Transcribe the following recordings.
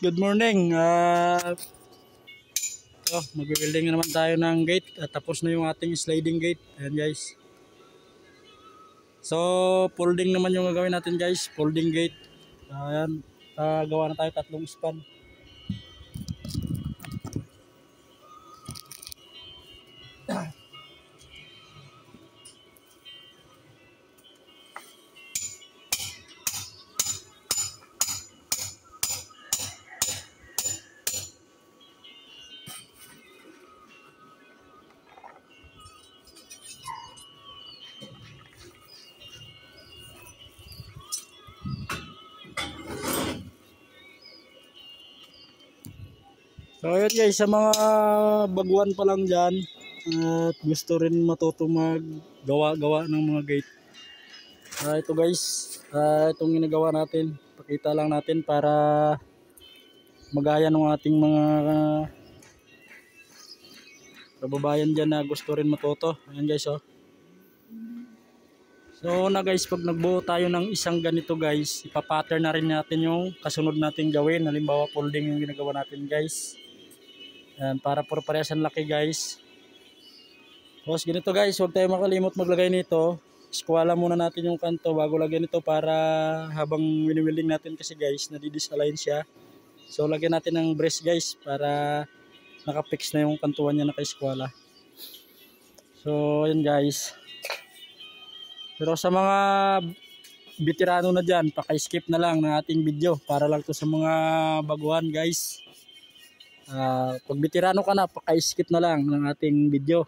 good morning. Mag-welding na naman tayo ng gate at tapos na yung ating sliding gate. Ayan guys. So, folding naman yung gagawin natin guys. Folding gate. Ayan. Gawa na tayo 3 span. So yun guys, sa mga baguhan pa lang dyan at gusto rin matuto maggawa-gawa ng mga gate. Ito guys, itong ginagawa natin. Pakita lang natin para magaya ng ating mga kababayan dyan na gusto rin matuto. Ayan guys oh. So na guys, pag nagbuo tayo ng isang ganito guys, ipapattern na rin natin yung kasunod natin gawin. Halimbawa folding yung ginagawa natin guys. Ayan, para puro parehas ang laki guys. Tapos ganito guys, huwag tayo makalimot maglagay nito. Eskwala muna natin yung kanto bago lagyan ito para habang wini-welding natin kasi guys, nadidisalign siya. So lagyan natin ng brace guys para nakapix na yung kantuan niya naka-eskwala. So yun guys. Pero sa mga veterano na dyan, paka-skip na lang ng ating video para lang to sa mga baguhan guys. Pag veterano ka na, paka-skip na lang ng ating video.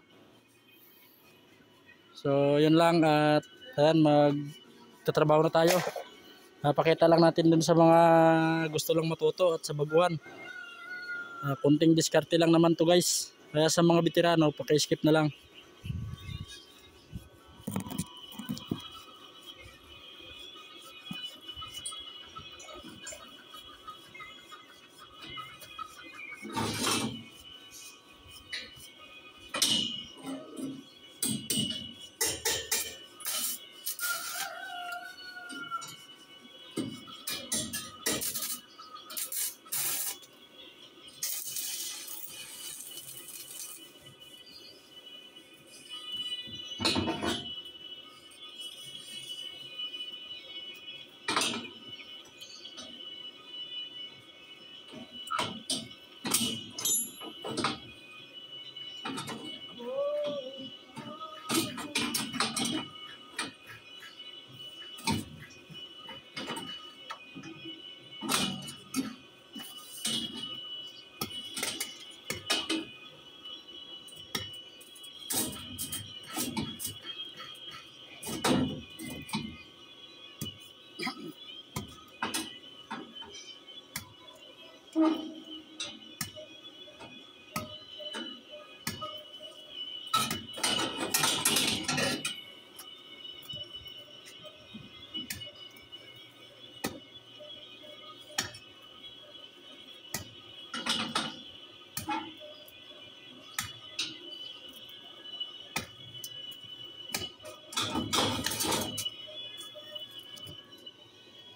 So yun lang at ayan, magtatrabaho na tayo. Pakita lang natin dun sa mga gusto lang matuto at sa baguhan. Kunting diskarte lang naman to guys. Kaya sa mga veterano, paka-skip na lang.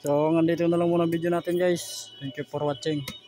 So hanggang dito na lang muna ang video natin guys. Thank you for watching.